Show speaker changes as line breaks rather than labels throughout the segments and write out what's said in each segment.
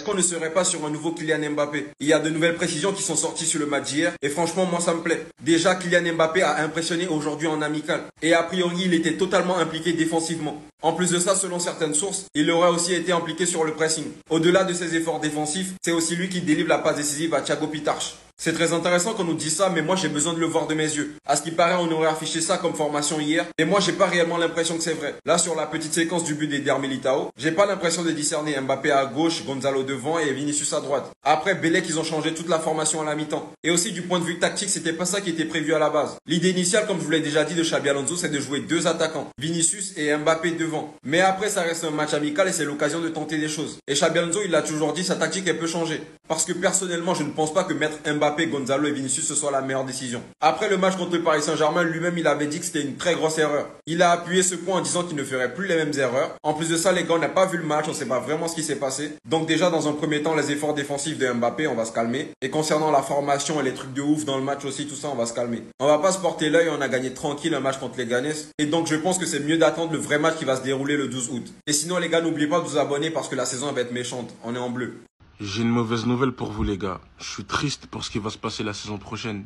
qu'on ne serait pas sur un nouveau Kylian Mbappé. Il y a de nouvelles précisions qui sont sorties sur le match d'hier et franchement moi ça me plaît. Déjà Kylian Mbappé a impressionné aujourd'hui en amical et a priori il était totalement impliqué défensivement. En plus de ça, selon certaines sources, il aurait aussi été impliqué sur le pressing. Au-delà de ses efforts défensifs, c'est aussi lui qui délivre la passe décisive à Thiago Pitarch. C'est très intéressant qu'on nous dise ça, mais moi j'ai besoin de le voir de mes yeux. À ce qui paraît, on aurait affiché ça comme formation hier, et moi j'ai pas réellement l'impression que c'est vrai. Là, sur la petite séquence du but d'Eder Militao, j'ai pas l'impression de discerner Mbappé à gauche, Gonzalo devant et Vinicius à droite. Après, Belek, ils ont changé toute la formation à la mi-temps. Et aussi du point de vue tactique, c'était pas ça qui était prévu à la base. L'idée initiale, comme je vous l'ai déjà dit de Xabi Alonso, c'est de jouer deux attaquants, Vinicius et Mbappé devant. Mais après, ça reste un match amical et c'est l'occasion de tenter des choses. Et Xabi Alonso, il l'a toujours dit, sa tactique elle peut changer. Parce que personnellement, je ne pense pas que mettre Mbappé, Gonzalo et Vinicius ce soit la meilleure décision. Après le match contre le Paris Saint-Germain, lui-même il avait dit que c'était une très grosse erreur. Il a appuyé ce point en disant qu'il ne ferait plus les mêmes erreurs. En plus de ça, les gars, on n'a pas vu le match, on ne sait pas vraiment ce qui s'est passé. Donc déjà, dans un premier temps, les efforts défensifs de Mbappé, on va se calmer. Et concernant la formation et les trucs de ouf dans le match aussi, tout ça, on va se calmer. On va pas se porter l'œil, on a gagné tranquille un match contre les Ganes. Et donc je pense que c'est mieux d'attendre le vrai match qui va se dérouler le 12 août. Et sinon les gars, n'oubliez pas de vous abonner parce que la saison va être méchante. On est en bleu.
J'ai une mauvaise nouvelle pour vous les gars. Je suis triste pour ce qui va se passer la saison prochaine.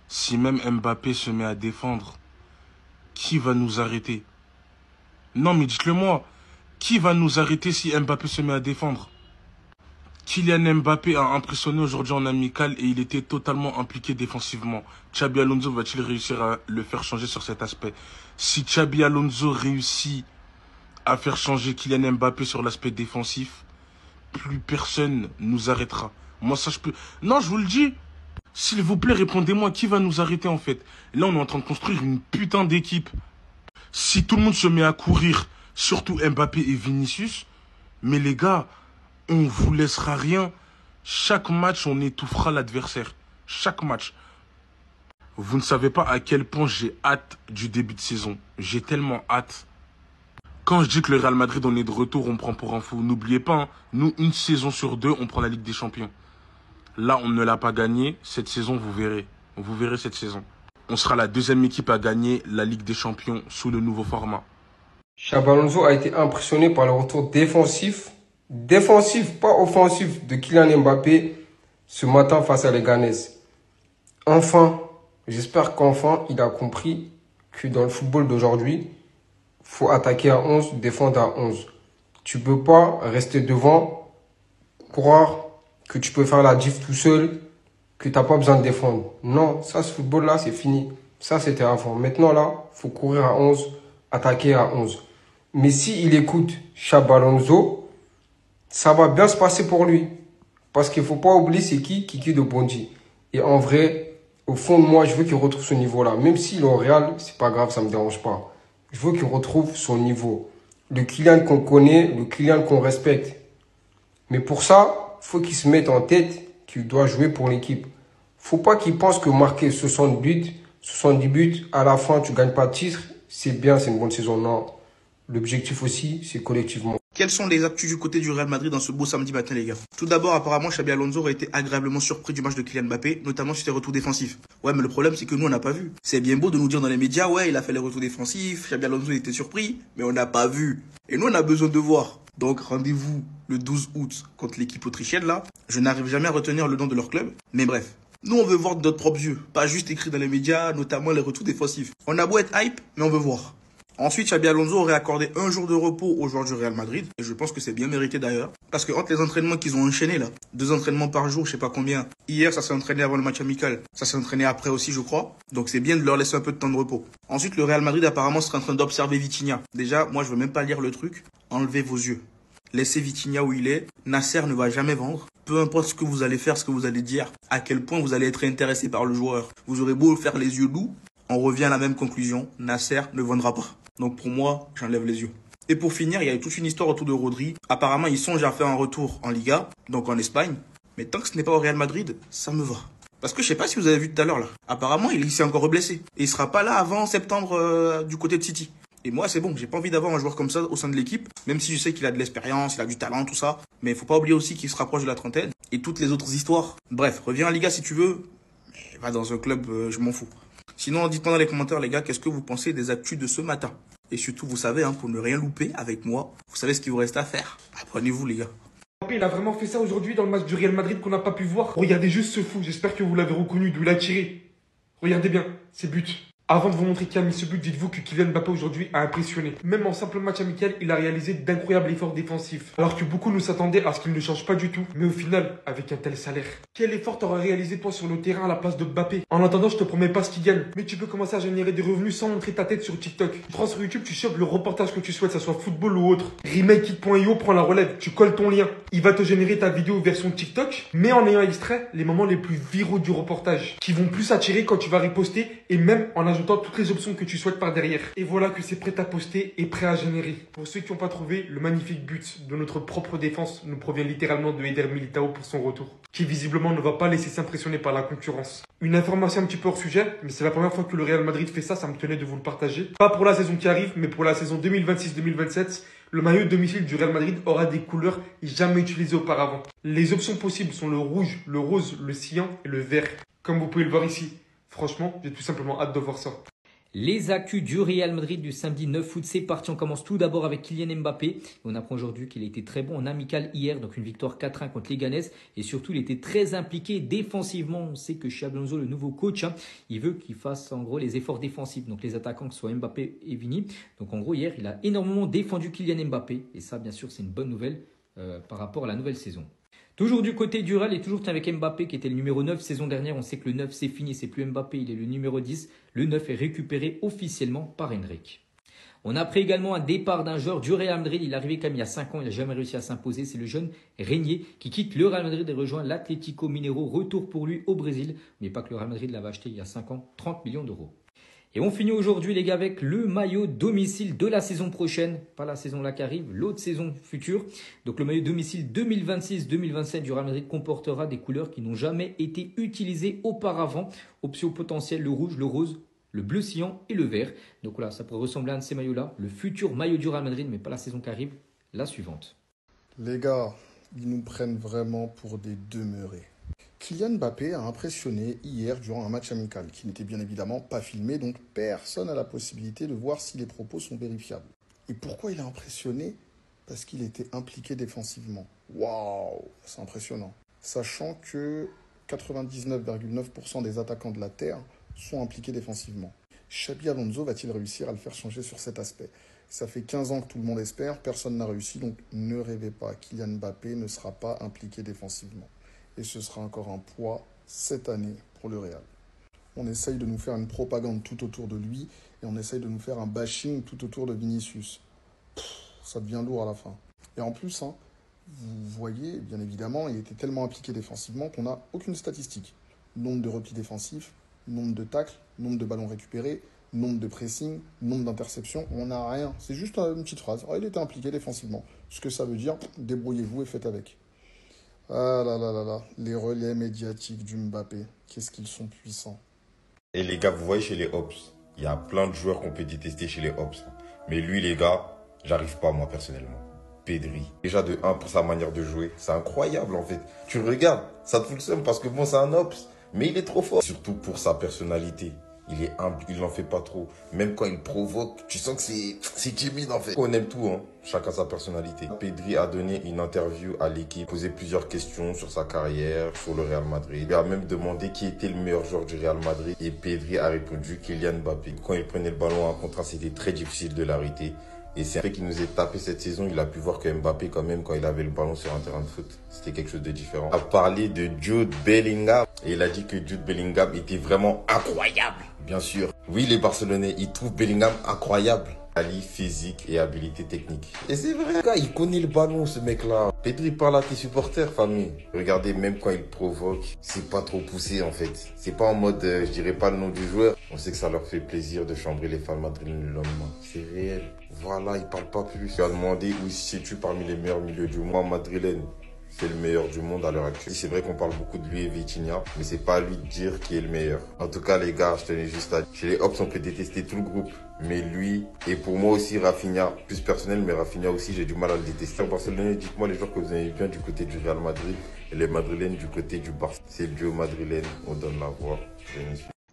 Si même Mbappé se met à défendre, qui va nous arrêter? Non mais dites-le moi. Qui va nous arrêter si Mbappé se met à défendre? Kylian Mbappé a impressionné aujourd'hui en amical et il était totalement impliqué défensivement. Xabi Alonso va-t-il réussir à le faire changer sur cet aspect? Si Xabi Alonso réussit à faire changer Kylian Mbappé sur l'aspect défensif, plus personne nous arrêtera. Moi, ça, je peux... Non, je vous le dis. S'il vous plaît, répondez-moi, qui va nous arrêter, en fait? Là, on est en train de construire une putain d'équipe. Si tout le monde se met à courir, surtout Mbappé et Vinicius, mais les gars, on vous laissera rien. Chaque match, on étouffera l'adversaire. Chaque match. Vous ne savez pas à quel point j'ai hâte du début de saison. J'ai tellement hâte. Quand je dis que le Real Madrid, on est de retour, on prend pour un fou. N'oubliez pas, hein, nous, une saison sur deux, on prend la Ligue des Champions. Là, on ne l'a pas gagné. Cette saison, vous verrez. Vous verrez cette saison. On sera la deuxième équipe à gagner la Ligue des Champions sous le nouveau format.
Xabi Alonso a été impressionné par le retour défensif, pas offensif, de Kylian Mbappé ce matin face à les Ganes. Enfin, j'espère qu'enfin, il a compris que dans le football d'aujourd'hui, faut attaquer à 11, défendre à 11. Tu peux pas rester devant, croire que tu peux faire la diff tout seul, que t'as pas besoin de défendre. Non, ça, ce football-là, c'est fini. Ça, c'était avant. Maintenant, là, faut courir à 11, attaquer à 11. Mais s'il écoute Xabi Alonso, ça va bien se passer pour lui. Parce qu'il faut pas oublier c'est qui Kiki de Bondy. Et en vrai, au fond de moi, je veux qu'il retrouve ce niveau-là. Même s'il est au Real, c'est pas grave, ça me dérange pas. Je veux qu'il retrouve son niveau. Le Kylian qu'on connaît, le Kylian qu'on respecte. Mais pour ça, faut qu'il se mette en tête qu'il doit jouer pour l'équipe. Faut pas qu'il pense que marquer 60 buts, 70 buts, à la fin, tu gagnes pas de titre. C'est bien, c'est une bonne saison. Non. L'objectif aussi, c'est collectivement.
Quelles sont les actus du côté du Real Madrid dans ce beau samedi matin, les gars? Tout d'abord, apparemment, Xabi Alonso aurait été agréablement surpris du match de Kylian Mbappé, notamment sur ses retours défensifs. Ouais, mais le problème, c'est que nous, on n'a pas vu. C'est bien beau de nous dire dans les médias, ouais, il a fait les retours défensifs, Xabi Alonso était surpris, mais on n'a pas vu. Et nous, on a besoin de voir. Donc, rendez-vous le 12 août contre l'équipe autrichienne, là. Je n'arrive jamais à retenir le nom de leur club, mais bref. Nous, on veut voir de notre propres yeux, pas juste écrit dans les médias, notamment les retours défensifs. On a beau être hype, mais on veut voir. Ensuite, Xabi Alonso aurait accordé un jour de repos aux joueurs du Real Madrid. Et je pense que c'est bien mérité d'ailleurs. Parce que entre les entraînements qu'ils ont enchaînés là, 2 entraînements par jour, je sais pas combien. Hier, ça s'est entraîné avant le match amical. Ça s'est entraîné après aussi, je crois. Donc c'est bien de leur laisser un peu de temps de repos. Ensuite, le Real Madrid apparemment serait en train d'observer Vitinha. Déjà, moi je veux même pas lire le truc. Enlevez vos yeux. Laissez Vitinha où il est. Nasser ne va jamais vendre. Peu importe ce que vous allez faire, ce que vous allez dire, à quel point vous allez être intéressé par le joueur. Vous aurez beau faire les yeux doux, on revient à la même conclusion. Nasser ne vendra pas. Donc pour moi, j'enlève les yeux. Et pour finir, il y a eu toute une histoire autour de Rodri. Apparemment, il songe à faire un retour en Liga, donc en Espagne. Mais tant que ce n'est pas au Real Madrid, ça me va. Parce que je sais pas si vous avez vu tout à l'heure là. Apparemment, il s'est encore blessé. Et il sera pas là avant septembre du côté de City. Et moi, c'est bon, j'ai pas envie d'avoir un joueur comme ça au sein de l'équipe. Même si je sais qu'il a de l'expérience, il a du talent, tout ça. Mais il faut pas oublier aussi qu'il se rapproche de la trentaine. Et toutes les autres histoires. Bref, reviens en Liga si tu veux. Mais va dans un club, je m'en fous. Sinon, dites-moi dans les commentaires, les gars, qu'est-ce que vous pensez des actus de ce matin? Et surtout, vous savez, hein, pour ne rien louper avec moi, vous savez ce qu'il vous reste à faire. Apprenez-vous, les gars.
Mbappé, il a vraiment fait ça aujourd'hui dans le match du Real Madrid qu'on n'a pas pu voir. Regardez juste ce fou, j'espère que vous l'avez reconnu d'où il a tiré. Regardez bien, ses buts. Avant de vous montrer qui a mis ce but, dites-vous que Kylian Mbappé aujourd'hui a impressionné. Même en simple match amical, il a réalisé d'incroyables efforts défensifs. Alors que beaucoup nous s'attendaient à ce qu'il ne change pas du tout. Mais au final, avec un tel salaire, quel effort t'auras réalisé toi sur le terrain à la place de Mbappé? En attendant, je te promets pas ce qu'il gagne. Mais tu peux commencer à générer des revenus sans montrer ta tête sur TikTok. Tu prends sur YouTube, tu chopes le reportage que tu souhaites, ça soit football ou autre. Remakeit.io prend la relève, tu colles ton lien. Il va te générer ta vidéo version TikTok, mais en ayant extrait les moments les plus viraux du reportage, qui vont plus attirer quand tu vas riposter et même en ajoutant toutes les options que tu souhaites par derrière. Et voilà que c'est prêt à poster et prêt à générer. Pour ceux qui n'ont pas trouvé, le magnifique but de notre propre défense nous provient littéralement de Eder Militao pour son retour, qui visiblement ne va pas laisser s'impressionner par la concurrence. Une information un petit peu hors sujet, mais c'est la première fois que le Real Madrid fait ça, ça me tenait de vous le partager. Pas pour la saison qui arrive, mais pour la saison 2026-2027, le maillot de domicile du Real Madrid aura des couleurs jamais utilisées auparavant. Les options possibles sont le rouge, le rose, le cyan et le vert. Comme vous pouvez le voir ici. Franchement, j'ai tout simplement hâte de voir ça.
Les actus du Real Madrid du samedi 9 août, c'est parti. On commence tout d'abord avec Kylian Mbappé. On apprend aujourd'hui qu'il a été très bon en amical hier, donc une victoire 4-1 contre Leganés. Et surtout, il était très impliqué défensivement. On sait que Xabi Alonso, le nouveau coach, il veut qu'il fasse en gros les efforts défensifs. Donc les attaquants, que ce soit Mbappé et Vini. Donc en gros, hier, il a énormément défendu Kylian Mbappé. Et ça, bien sûr, c'est une bonne nouvelle par rapport à la nouvelle saison. Toujours du côté du Real et toujours avec Mbappé qui était le numéro 9 saison dernière. On sait que le 9 c'est fini, c'est plus Mbappé, il est le numéro 10. Le 9 est récupéré officiellement par Henrik. On a pris également un départ d'un joueur du Real Madrid. Il est arrivé comme il y a 5 ans, il n'a jamais réussi à s'imposer. C'est le jeune Régnier qui quitte le Real Madrid et rejoint l'Atlético Mineiro. Retour pour lui au Brésil. Mais pas que le Real Madrid l'avait acheté il y a 5 ans, 30 millions d'euros. Et on finit aujourd'hui les gars avec le maillot domicile de la saison prochaine, pas la saison là qui arrive, l'autre saison future. Donc le maillot domicile 2026-2027 du Real Madrid comportera des couleurs qui n'ont jamais été utilisées auparavant. Options potentielles, le rouge, le rose, le bleu cyan et le vert. Donc voilà, ça pourrait ressembler à un de ces maillots-là. Le futur maillot du Real Madrid, mais pas la saison qui arrive, la suivante.
Les gars, ils nous prennent vraiment pour des demeurés. Kylian Mbappé a impressionné hier durant un match amical qui n'était bien évidemment pas filmé, donc personne n'a la possibilité de voir si les propos sont vérifiables. Et pourquoi il a impressionné? Parce qu'il était impliqué défensivement. Waouh, c'est impressionnant. Sachant que 99,9% des attaquants de la Terre sont impliqués défensivement. Xabi Alonso va-t-il réussir à le faire changer sur cet aspect? Ça fait 15 ans que tout le monde espère, personne n'a réussi, donc ne rêvez pas, Kylian Mbappé ne sera pas impliqué défensivement. Et ce sera encore un poids cette année pour le Real. On essaye de nous faire une propagande tout autour de lui et on essaye de nous faire un bashing tout autour de Vinicius. Ça devient lourd à la fin. Et en plus, vous voyez, bien évidemment, il était tellement impliqué défensivement qu'on n'a aucune statistique. Nombre de replis défensifs, nombre de tacles, nombre de ballons récupérés, nombre de pressing, nombre d'interceptions, on n'a rien. C'est juste une petite phrase. Oh, il était impliqué défensivement. Ce que ça veut dire, débrouillez-vous et faites avec. Ah là là là là, les relais médiatiques du Mbappé, qu'est-ce qu'ils sont puissants.
Et les gars, vous voyez chez les Hops, il y a plein de joueurs qu'on peut détester chez les Hops. Mais lui, les gars, j'arrive pas moi personnellement. Pedri. Déjà de 1 pour sa manière de jouer, c'est incroyable en fait. Tu le regardes, ça te fout le seum parce que bon, c'est un Hops, mais il est trop fort. Surtout pour sa personnalité. Il est humble, il n'en fait pas trop. Même quand il provoque, tu sens que c'est timide en fait. On aime tout, chacun sa personnalité. Pedri a donné une interview à l'équipe, posé plusieurs questions sur sa carrière, sur le Real Madrid. Il a même demandé qui était le meilleur joueur du Real Madrid. Et Pedri a répondu Kylian Mbappé. Quand il prenait le ballon en contre, c'était très difficile de l'arrêter. Et c'est vrai qu'il nous est tapé cette saison. Il a pu voir que Mbappé, quand même, quand il avait le ballon sur un terrain de foot, c'était quelque chose de différent. Il a parlé de Jude Bellingham. Et il a dit que Jude Bellingham était vraiment incroyable. Bien sûr. Oui, les Barcelonais, ils trouvent Bellingham incroyable. Ali, physique et habilité technique. Et c'est vrai, gars, il connaît le ballon, ce mec-là. Pedri parle à tes supporters, famille. Regardez, même quand il provoque, c'est pas trop poussé, en fait. C'est pas en mode, je dirais pas le nom du joueur. On sait que ça leur fait plaisir de chambrer les fans madrilènes le lendemain. C'est réel. Voilà, il parle pas plus. Tu as demandé où se situe parmi les meilleurs milieux du monde madrilène. C'est le meilleur du monde à l'heure actuelle. C'est vrai qu'on parle beaucoup de lui et Vitinha, mais c'est pas à lui de dire qui est le meilleur. En tout cas, les gars, je tenais juste à dire, chez les Hops, on peut détester tout le groupe. Mais lui, et pour moi aussi, Rafinha, plus personnel, mais Rafinha aussi, j'ai du mal à le détester. En Barcelone, dites-moi les joueurs que vous aimez bien du côté du Real Madrid et les Madrilènes du côté du Barça. C'est le duo madrilène, on donne la voix.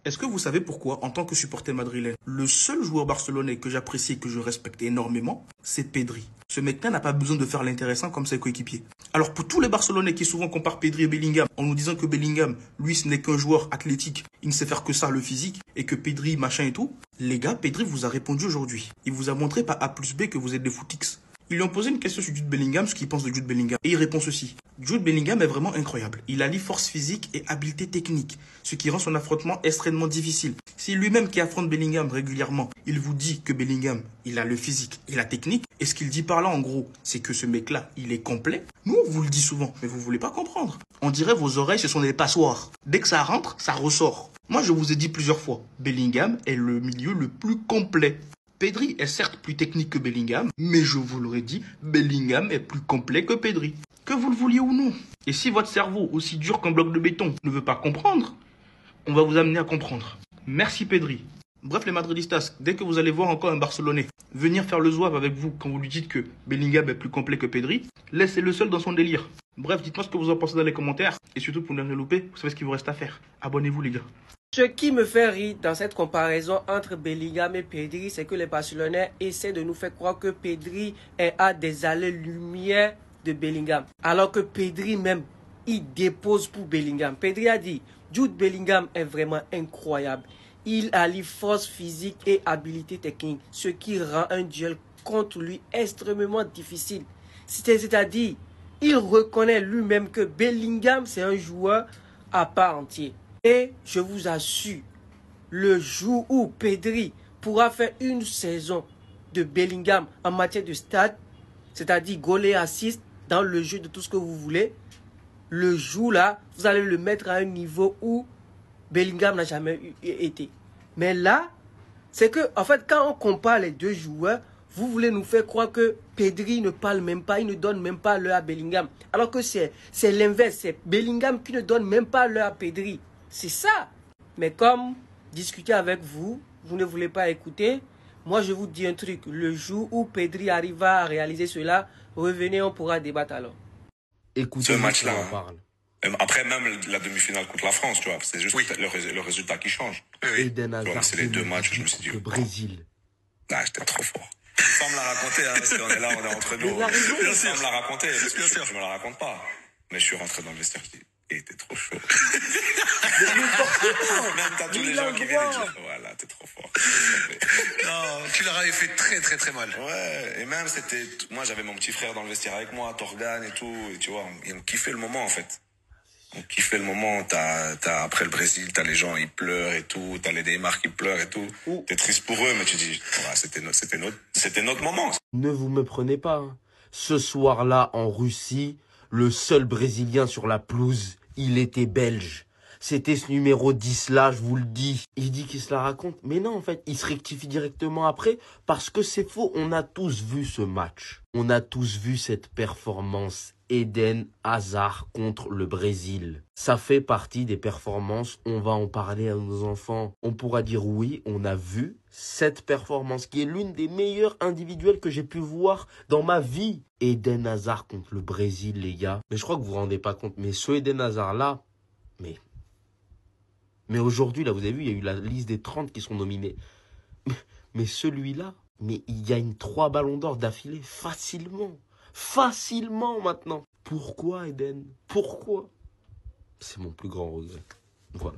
Est-ce que vous savez pourquoi, en tant que supporter madrilène, le seul joueur barcelonais que j'apprécie et que je respecte énormément, c'est Pedri. Ce mec-là n'a pas besoin de faire l'intéressant comme ses coéquipiers. Alors pour tous les Barcelonais qui souvent comparent Pedri et Bellingham en nous disant que Bellingham, lui, ce n'est qu'un joueur athlétique, il ne sait faire que ça, le physique, et que Pedri, machin et tout, les gars, Pedri vous a répondu aujourd'hui. Il vous a montré par A plus B que vous êtes des footix. Ils lui ont posé une question sur Jude Bellingham, ce qu'il pense de Jude Bellingham. Et il répond ceci. Jude Bellingham est vraiment incroyable. Il allie force physique et habileté technique, ce qui rend son affrontement extrêmement difficile. Si lui-même qui affronte Bellingham régulièrement, il vous dit que Bellingham, il a le physique et la technique, et ce qu'il dit par là, en gros, c'est que ce mec-là, il est complet. Nous, on vous le dit souvent, mais vous voulez pas comprendre. On dirait vos oreilles, ce sont des passoires. Dès que ça rentre, ça ressort. Moi, je vous ai dit plusieurs fois, Bellingham est le milieu le plus complet. Pedri est certes plus technique que Bellingham, mais je vous l'aurais dit, Bellingham est plus complet que Pedri. Que vous le vouliez ou non. Et si votre cerveau, aussi dur qu'un bloc de béton, ne veut pas comprendre, on va vous amener à comprendre. Merci Pedri. Bref les madridistas, dès que vous allez voir encore un Barcelonais venir faire le zouave avec vous quand vous lui dites que Bellingham est plus complet que Pedri, laissez-le seul dans son délire. Bref, dites-moi ce que vous en pensez dans les commentaires. Et surtout pour ne rien louper, vous savez ce qu'il vous reste à faire. Abonnez-vous les gars.
Ce qui me fait rire dans cette comparaison entre Bellingham et Pedri, c'est que les Barcelonais essaient de nous faire croire que Pedri est à des allées-lumière de Bellingham. Alors que Pedri même, il dépose pour Bellingham. Pedri a dit, Jude Bellingham est vraiment incroyable. Il allie force physique et habilité technique, ce qui rend un duel contre lui extrêmement difficile. C'est-à-dire, il reconnaît lui-même que Bellingham, c'est un joueur à part entière. Et je vous assure, le jour où Pedri pourra faire une saison de Bellingham en matière de stats, c'est-à-dire goal et assist dans le jeu de tout ce que vous voulez, le jour là, vous allez le mettre à un niveau où Bellingham n'a jamais été. Mais là, c'est que, en fait, quand on compare les deux joueurs, vous voulez nous faire croire que Pedri ne parle même pas, il ne donne même pas l'heure à Bellingham. Alors que c'est l'inverse, c'est Bellingham qui ne donne même pas l'heure à Pedri. C'est ça. Mais comme discuter avec vous, vous ne voulez pas écouter, moi je vous dis un truc. Le jour où Pedri arrivera à réaliser cela, revenez, on pourra débattre alors.
Écoutez, ce match-là, après même la demi-finale contre la France, tu vois, c'est juste le résultat qui change. C'est les deux matchs où je me suis dit,
le Brésil.
Ah, j'étais trop fort. Sans me la raconter, hein, parce qu'on est là, on est entre nous. Sans me la raconter, parce que je me la raconte pas. Mais je suis rentré dans le vestiaire, il était trop chaud. Même t'as tous les gens qui viennent dire, voilà, t'es trop fort.
Non, tu leur avais fait très très très mal.
Ouais, et même c'était, moi j'avais mon petit frère dans le vestiaire avec moi, Torgan et tout, et tu vois, on kiffait le moment en fait. On kiffait le moment, après le Brésil, t'as les gens, ils pleurent et tout, t'as les Neymar qui pleurent et tout. T'es triste pour eux, mais tu dis, ouais, c'était notre moment.
Ne vous me prenez pas, hein. Ce soir-là, en Russie, le seul Brésilien sur la pelouse, il était belge. C'était ce numéro 10-là, je vous le dis. Il dit qu'il se la raconte. Mais non, en fait, il se rectifie directement après parce que c'est faux. On a tous vu ce match. On a tous vu cette performance Eden Hazard contre le Brésil. Ça fait partie des performances. On va en parler à nos enfants. On pourra dire oui, on a vu cette performance qui est l'une des meilleures individuelles que j'ai pu voir dans ma vie. Eden Hazard contre le Brésil, les gars. Mais je crois que vous vous rendez pas compte. Mais ce Eden Hazard-là, mais aujourd'hui, là, vous avez vu, il y a eu la liste des 30 qui sont nominés. Mais celui-là, mais il gagne 3 ballons d'or d'affilée facilement. Facilement maintenant. Pourquoi, Eden? Pourquoi? C'est mon plus grand regret. Voilà.